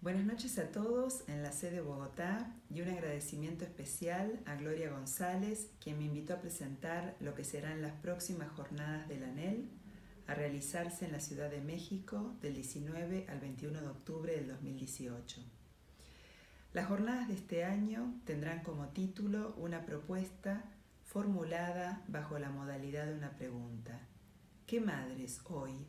Buenas noches a todos en la sede de Bogotá y un agradecimiento especial a Gloria González, quien me invitó a presentar lo que serán las próximas jornadas del ANEL a realizarse en la Ciudad de México del 19 al 21 de octubre del 2018. Las jornadas de este año tendrán como título una propuesta formulada bajo la modalidad de una pregunta. ¿Qué madres hoy?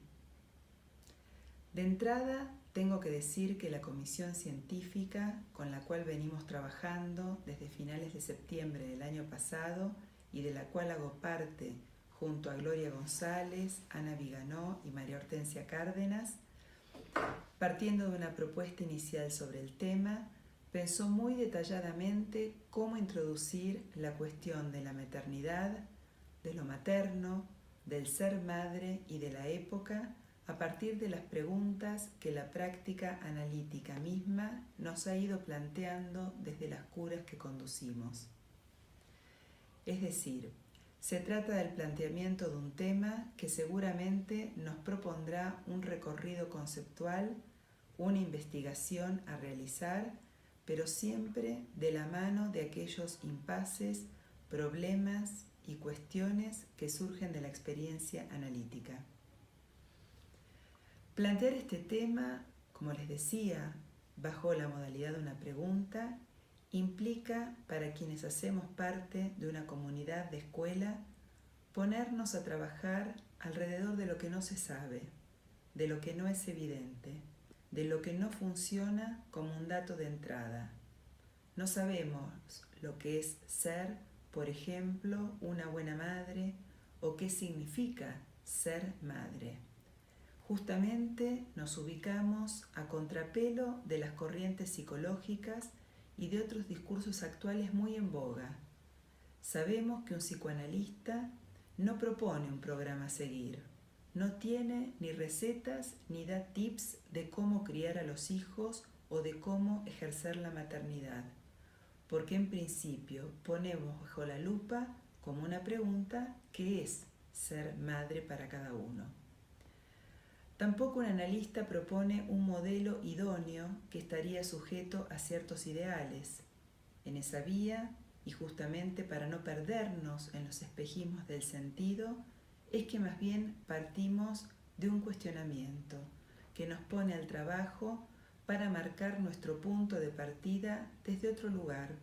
De entrada, tengo que decir que la comisión científica con la cual venimos trabajando desde finales de septiembre del año pasado y de la cual hago parte junto a Gloria González, Ana Viganó y María Hortensia Cárdenas, partiendo de una propuesta inicial sobre el tema, pensó muy detalladamente cómo introducir la cuestión de la maternidad, de lo materno, del ser madre y de la época a partir de las preguntas que la práctica analítica misma nos ha ido planteando desde las curas que conducimos. Es decir, se trata del planteamiento de un tema que seguramente nos propondrá un recorrido conceptual, una investigación a realizar, pero siempre de la mano de aquellos impases, problemas y cuestiones que surgen de la experiencia analítica. Plantear este tema, como les decía, bajo la modalidad de una pregunta, implica para quienes hacemos parte de una comunidad de escuela ponernos a trabajar alrededor de lo que no se sabe, de lo que no es evidente, de lo que no funciona como un dato de entrada. No sabemos lo que es ser, por ejemplo, una buena madre o qué significa ser madre. Justamente nos ubicamos a contrapelo de las corrientes psicológicas y de otros discursos actuales muy en boga. Sabemos que un psicoanalista no propone un programa a seguir, no tiene ni recetas ni da tips de cómo criar a los hijos o de cómo ejercer la maternidad, porque en principio ponemos bajo la lupa como una pregunta qué es ser madre para cada uno. Tampoco un analista propone un modelo idóneo que estaría sujeto a ciertos ideales. En esa vía, y justamente para no perdernos en los espejismos del sentido, es que más bien partimos de un cuestionamiento que nos pone al trabajo para marcar nuestro punto de partida desde otro lugar,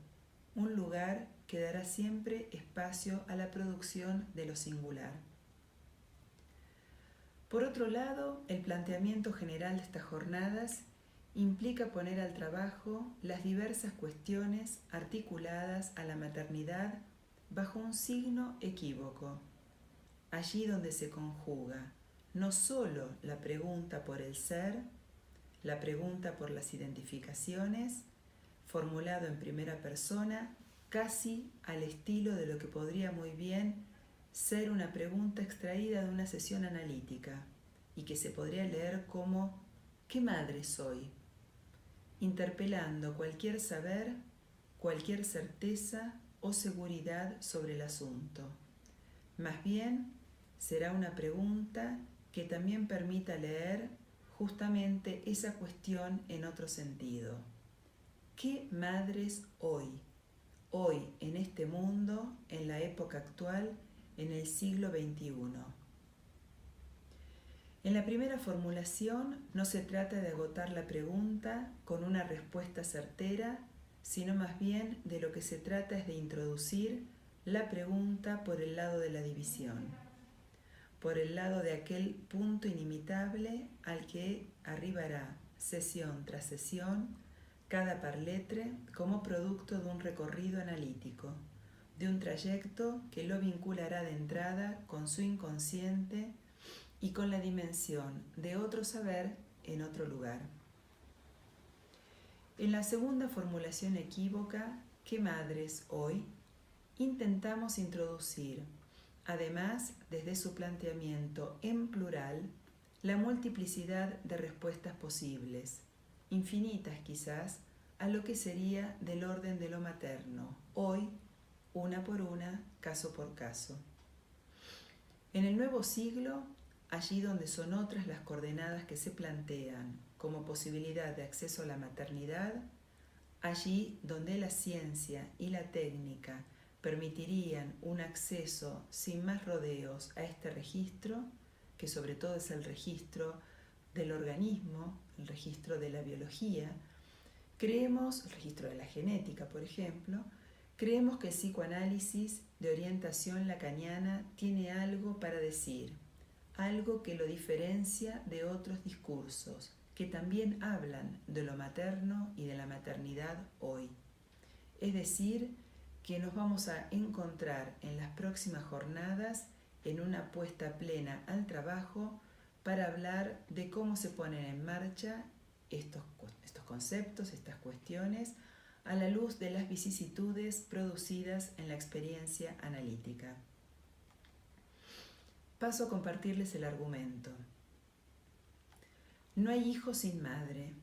un lugar que dará siempre espacio a la producción de lo singular. Por otro lado, el planteamiento general de estas jornadas implica poner al trabajo las diversas cuestiones articuladas a la maternidad bajo un signo equívoco, allí donde se conjuga no solo la pregunta por el ser, la pregunta por las identificaciones, formulado en primera persona, casi al estilo de lo que podría muy bien ser una pregunta extraída de una sesión analítica y que se podría leer como ¿qué madre soy? Interpelando cualquier saber, cualquier certeza o seguridad sobre el asunto. Más bien, será una pregunta que también permita leer justamente esa cuestión en otro sentido. ¿Qué madres hoy? Hoy, en este mundo, en la época actual, en el siglo XXI. En la primera formulación no se trata de agotar la pregunta con una respuesta certera, sino más bien de lo que se trata es de introducir la pregunta por el lado de la división, por el lado de aquel punto inimitable al que arribará sesión tras sesión cada parletre como producto de un recorrido analítico, de un trayecto que lo vinculará de entrada con su inconsciente y con la dimensión de otro saber en otro lugar. En la segunda formulación equívoca, ¿qué madres hoy? Intentamos introducir, además desde su planteamiento en plural, la multiplicidad de respuestas posibles, infinitas quizás, a lo que sería del orden de lo materno, hoy, una por una, caso por caso. En el nuevo siglo, allí donde son otras las coordenadas que se plantean, como posibilidad de acceso a la maternidad, allí donde la ciencia y la técnica permitirían un acceso sin más rodeos a este registro, que sobre todo es el registro del organismo, el registro de la biología, creemos, el registro de la genética, por ejemplo, creemos que el psicoanálisis de orientación lacaniana tiene algo para decir, algo que lo diferencia de otros discursos que también hablan de lo materno y de la maternidad hoy. Es decir, que nos vamos a encontrar en las próximas jornadas en una puesta plena al trabajo para hablar de cómo se ponen en marcha estos conceptos, estas cuestiones, a la luz de las vicisitudes producidas en la experiencia analítica. Paso a compartirles el argumento. No hay hijo sin madre.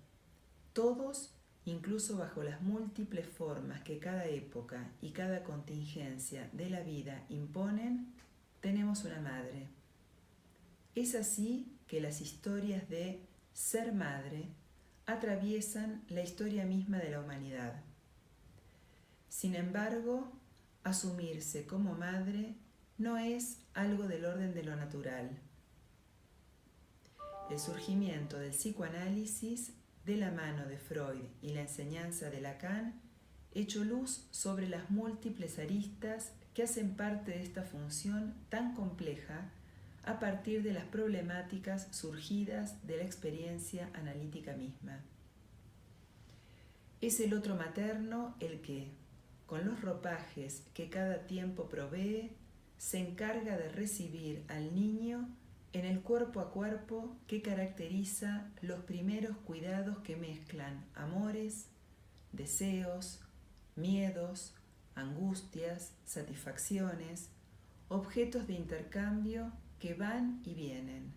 Todos, incluso bajo las múltiples formas que cada época y cada contingencia de la vida imponen, tenemos una madre. Es así que las historias de ser madre atraviesan la historia misma de la humanidad. Sin embargo, asumirse como madre no es algo del orden de lo natural. El surgimiento del psicoanálisis de la mano de Freud y la enseñanza de Lacan echó luz sobre las múltiples aristas que hacen parte de esta función tan compleja a partir de las problemáticas surgidas de la experiencia analítica misma. Es el otro materno el que, con los ropajes que cada tiempo provee, se encarga de recibir al niño en el cuerpo a cuerpo que caracteriza los primeros cuidados que mezclan amores, deseos, miedos, angustias, satisfacciones, objetos de intercambio que van y vienen,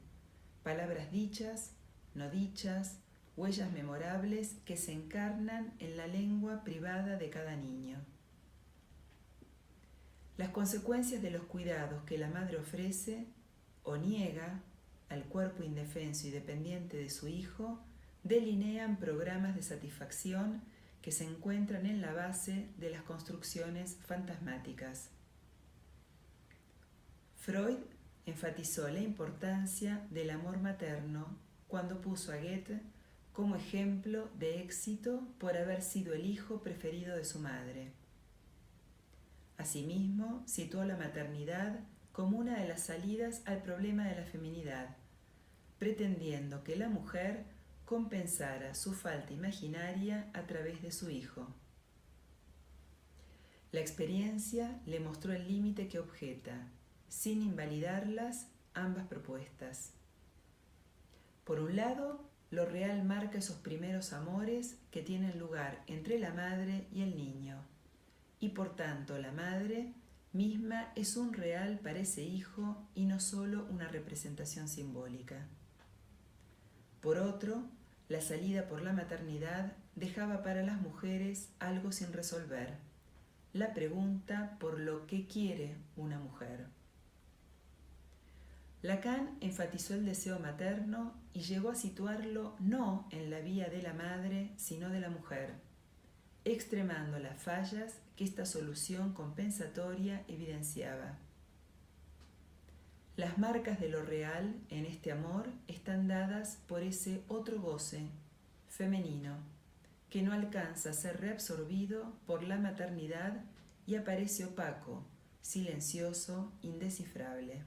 palabras dichas, no dichas, huellas memorables que se encarnan en la lengua privada de cada niño. Las consecuencias de los cuidados que la madre ofrece o niega al cuerpo indefenso y dependiente de su hijo delinean programas de satisfacción que se encuentran en la base de las construcciones fantasmáticas. Freud enfatizó la importancia del amor materno cuando puso a Goethe como ejemplo de éxito por haber sido el hijo preferido de su madre. Asimismo, situó la maternidad como una de las salidas al problema de la feminidad, pretendiendo que la mujer compensara su falta imaginaria a través de su hijo. La experiencia le mostró el límite que objeta, sin invalidarlas ambas propuestas. Por un lado, lo real marca esos primeros amores que tienen lugar entre la madre y el niño, y por tanto la madre misma es un real para ese hijo y no solo una representación simbólica. Por otro, la salida por la maternidad dejaba para las mujeres algo sin resolver, la pregunta por lo que quiere una mujer. Lacan enfatizó el deseo materno y llegó a situarlo no en la vía de la madre, sino de la mujer, extremando las fallas que esta solución compensatoria evidenciaba. Las marcas de lo real en este amor están dadas por ese otro goce, femenino, que no alcanza a ser reabsorbido por la maternidad y aparece opaco, silencioso, indescifrable.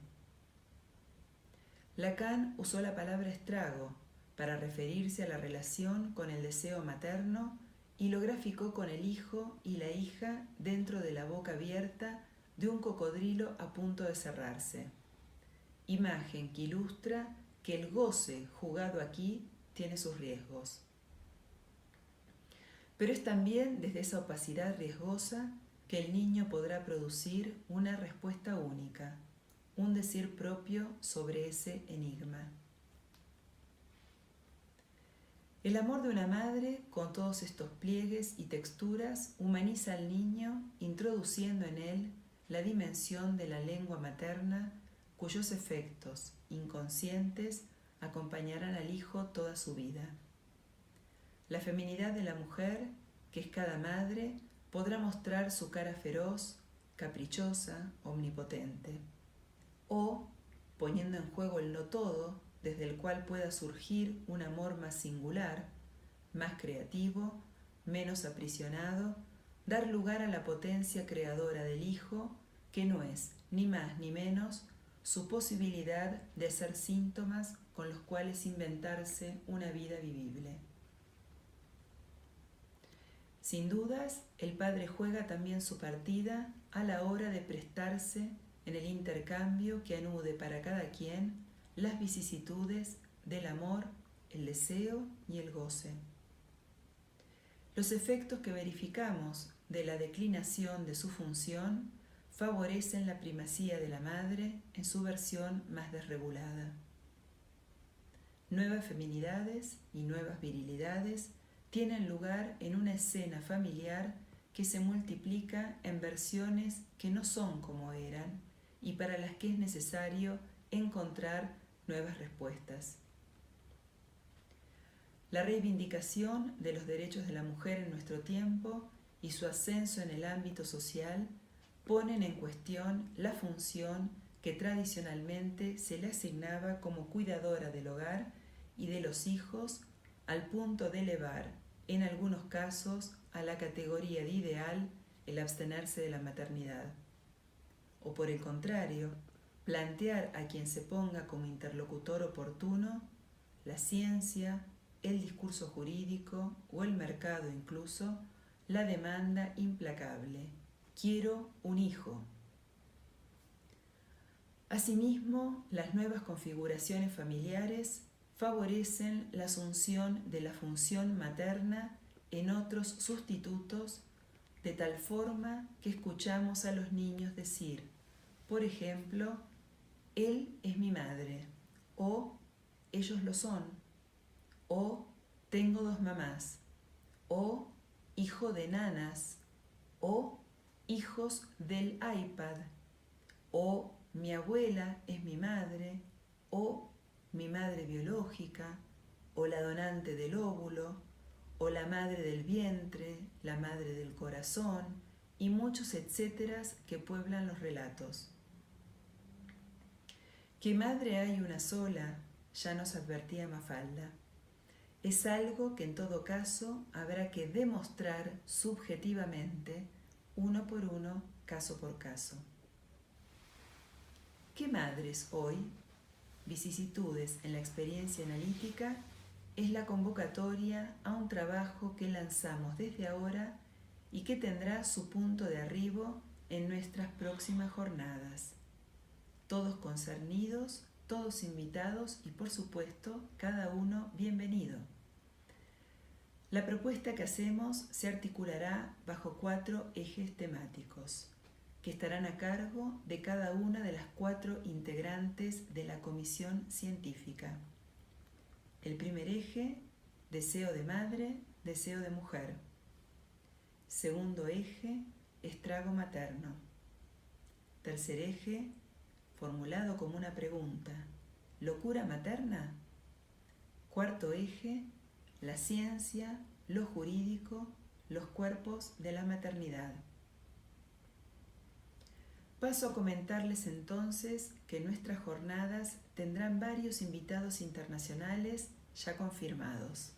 Lacan usó la palabra estrago para referirse a la relación con el deseo materno y lo graficó con el hijo y la hija dentro de la boca abierta de un cocodrilo a punto de cerrarse. Imagen que ilustra que el goce jugado aquí tiene sus riesgos. Pero es también desde esa opacidad riesgosa que el niño podrá producir una respuesta única, un decir propio sobre ese enigma. El amor de una madre, con todos estos pliegues y texturas, humaniza al niño, introduciendo en él la dimensión de la lengua materna, cuyos efectos inconscientes acompañarán al hijo toda su vida. La feminidad de la mujer, que es cada madre, podrá mostrar su cara feroz, caprichosa, omnipotente. O, poniendo en juego el no todo, desde el cual pueda surgir un amor más singular, más creativo, menos aprisionado, dar lugar a la potencia creadora del hijo, que no es, ni más ni menos, su posibilidad de ser síntomas con los cuales inventarse una vida vivible. Sin dudas, el padre juega también su partida a la hora de prestarse en el intercambio que anude para cada quien las vicisitudes del amor, el deseo y el goce. Los efectos que verificamos de la declinación de su función favorecen la primacía de la madre en su versión más desregulada. Nuevas feminidades y nuevas virilidades tienen lugar en una escena familiar que se multiplica en versiones que no son como eran y para las que es necesario encontrar nuevas respuestas. La reivindicación de los derechos de la mujer en nuestro tiempo y su ascenso en el ámbito social ponen en cuestión la función que tradicionalmente se le asignaba como cuidadora del hogar y de los hijos, al punto de elevar, en algunos casos, a la categoría de ideal el abstenerse de la maternidad. O por el contrario, plantear a quien se ponga como interlocutor oportuno la ciencia, el discurso jurídico o el mercado incluso, la demanda implacable: quiero un hijo. Asimismo, las nuevas configuraciones familiares favorecen la asunción de la función materna en otros sustitutos, de tal forma que escuchamos a los niños decir, por ejemplo, él es mi madre, o ellos lo son, o tengo dos mamás, o hijo de nanas, o hijos del iPad, o mi abuela es mi madre, o mi madre biológica, o la donante del óvulo, o la madre del vientre, la madre del corazón, y muchos etcéteras que pueblan los relatos. Que madre hay una sola, ya nos advertía Mafalda. Es algo que en todo caso habrá que demostrar subjetivamente, uno por uno, caso por caso. ¿Qué madres hoy? Vicisitudes en la experiencia analítica es la convocatoria a un trabajo que lanzamos desde ahora y que tendrá su punto de arribo en nuestras próximas jornadas. Todos concernidos, todos invitados y por supuesto cada uno bienvenido. La propuesta que hacemos se articulará bajo 4 ejes temáticos, que estarán a cargo de cada una de las 4 integrantes de la comisión científica. El primer eje, deseo de madre, deseo de mujer. Segundo eje, estrago materno. Tercer eje, formulado como una pregunta, ¿locura materna? Cuarto eje, la ciencia, lo jurídico, los cuerpos de la maternidad. Paso a comentarles entonces que nuestras jornadas tendrán varios invitados internacionales ya confirmados.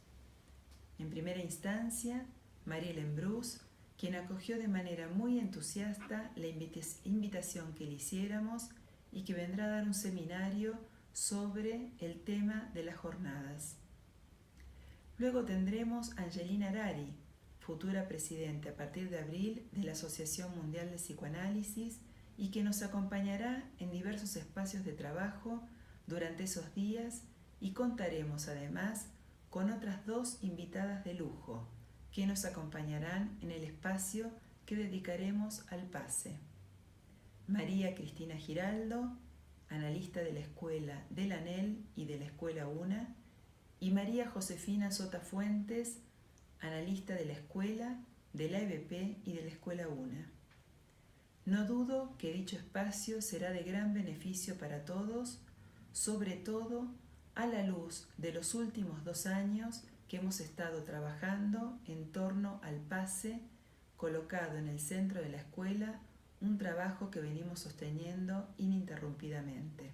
En primera instancia, Mariela Embrus, quien acogió de manera muy entusiasta la invitación que le hiciéramos y que vendrá a dar un seminario sobre el tema de las jornadas. Luego tendremos a Angelina Arari, futura presidenta a partir de abril de la Asociación Mundial de Psicoanálisis, y que nos acompañará en diversos espacios de trabajo durante esos días, y contaremos además con otras 2 invitadas de lujo que nos acompañarán en el espacio que dedicaremos al PASE. María Cristina Giraldo, analista de la Escuela del ANEL y de la Escuela UNA, y María Josefina Sota Fuentes, analista de la Escuela, de la EBP y de la Escuela UNA. No dudo que dicho espacio será de gran beneficio para todos, sobre todo a la luz de los últimos 2 años que hemos estado trabajando en torno al pase colocado en el centro de la escuela, un trabajo que venimos sosteniendo ininterrumpidamente.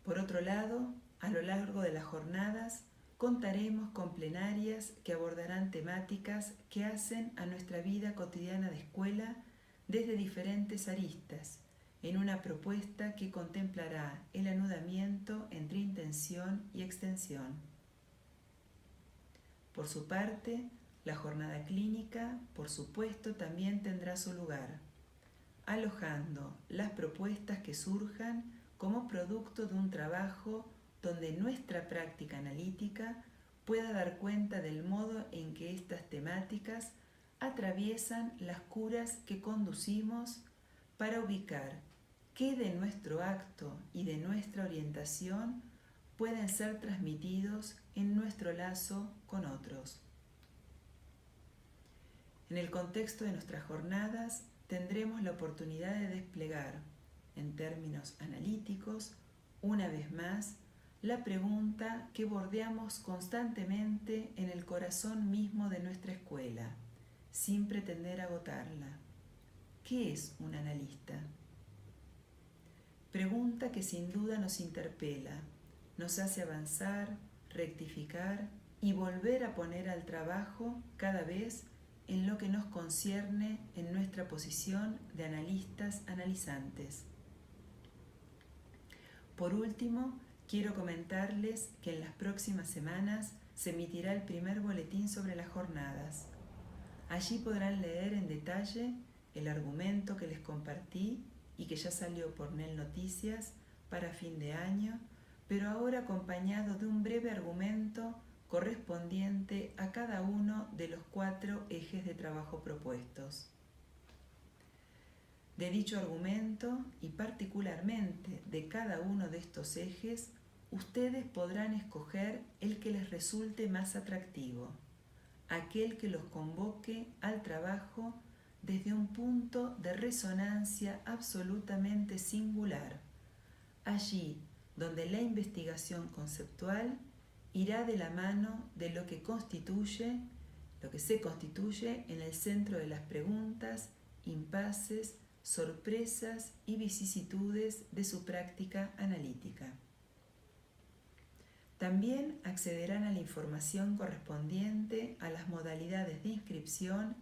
Por otro lado, a lo largo de las jornadas, contaremos con plenarias que abordarán temáticas que hacen a nuestra vida cotidiana de escuela desde diferentes aristas, en una propuesta que contemplará el anudamiento entre intención y extensión. Por su parte, la jornada clínica, por supuesto, también tendrá su lugar, alojando las propuestas que surjan como producto de un trabajo donde nuestra práctica analítica pueda dar cuenta del modo en que estas temáticas atraviesan las curas que conducimos para ubicar qué de nuestro acto y de nuestra orientación pueden ser transmitidos en nuestro lazo con otros. En el contexto de nuestras jornadas tendremos la oportunidad de desplegar, en términos analíticos, una vez más, la pregunta que bordeamos constantemente en el corazón mismo de nuestra escuela, sin pretender agotarla. ¿Qué es un analista? Pregunta que sin duda nos interpela, nos hace avanzar, rectificar y volver a poner al trabajo cada vez en lo que nos concierne en nuestra posición de analistas analizantes. Por último, quiero comentarles que en las próximas semanas se emitirá el primer boletín sobre las jornadas. Allí podrán leer en detalle el argumento que les compartí y que ya salió por NEL Noticias para fin de año, pero ahora acompañado de un breve argumento correspondiente a cada uno de los 4 ejes de trabajo propuestos. De dicho argumento y particularmente de cada uno de estos ejes, ustedes podrán escoger el que les resulte más atractivo, aquel que los convoque al trabajo desde un punto de resonancia absolutamente singular, allí donde la investigación conceptual irá de la mano de lo que se constituye en el centro de las preguntas, impases, sorpresas y vicisitudes de su práctica analítica. También accederán a la información correspondiente a las modalidades de inscripción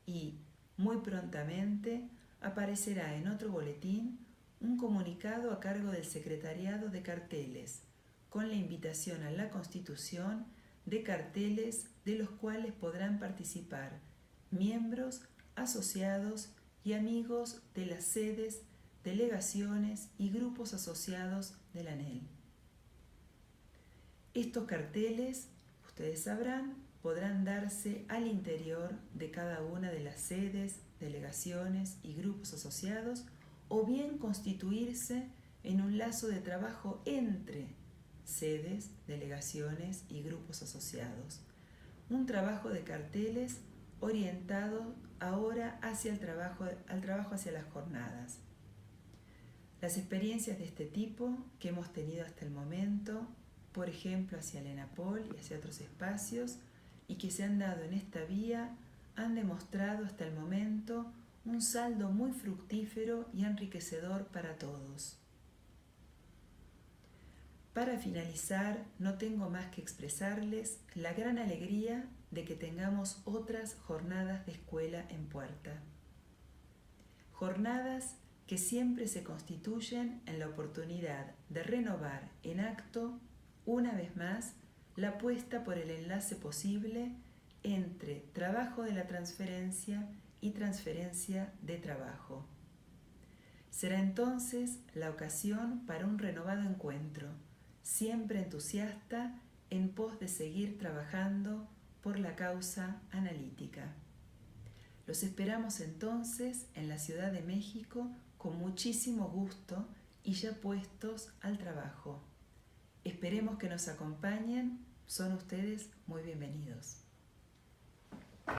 y, muy prontamente, aparecerá en otro boletín un comunicado a cargo del Secretariado de Carteles, con la invitación a la constitución de carteles de los cuales podrán participar miembros, asociados y amigos de las sedes, delegaciones y grupos asociados de la ANEL. Estos carteles, ustedes sabrán, podrán darse al interior de cada una de las sedes, delegaciones y grupos asociados, o bien constituirse en un lazo de trabajo entre sedes, delegaciones y grupos asociados. Un trabajo de carteles orientado ahora hacia al trabajo hacia las jornadas. Las experiencias de este tipo que hemos tenido hasta el momento, por ejemplo hacia el ENAPOL y hacia otros espacios, y que se han dado en esta vía, han demostrado hasta el momento un saldo muy fructífero y enriquecedor para todos. Para finalizar, no tengo más que expresarles la gran alegría de que tengamos otras jornadas de escuela en puerta. Jornadas que siempre se constituyen en la oportunidad de renovar en acto, una vez más, la apuesta por el enlace posible entre trabajo de la transferencia y transferencia de trabajo. Será entonces la ocasión para un renovado encuentro, siempre entusiasta en pos de seguir trabajando por la causa analítica. Los esperamos entonces en la Ciudad de México con muchísimo gusto y ya puestos al trabajo. Esperemos que nos acompañen, son ustedes muy bienvenidos.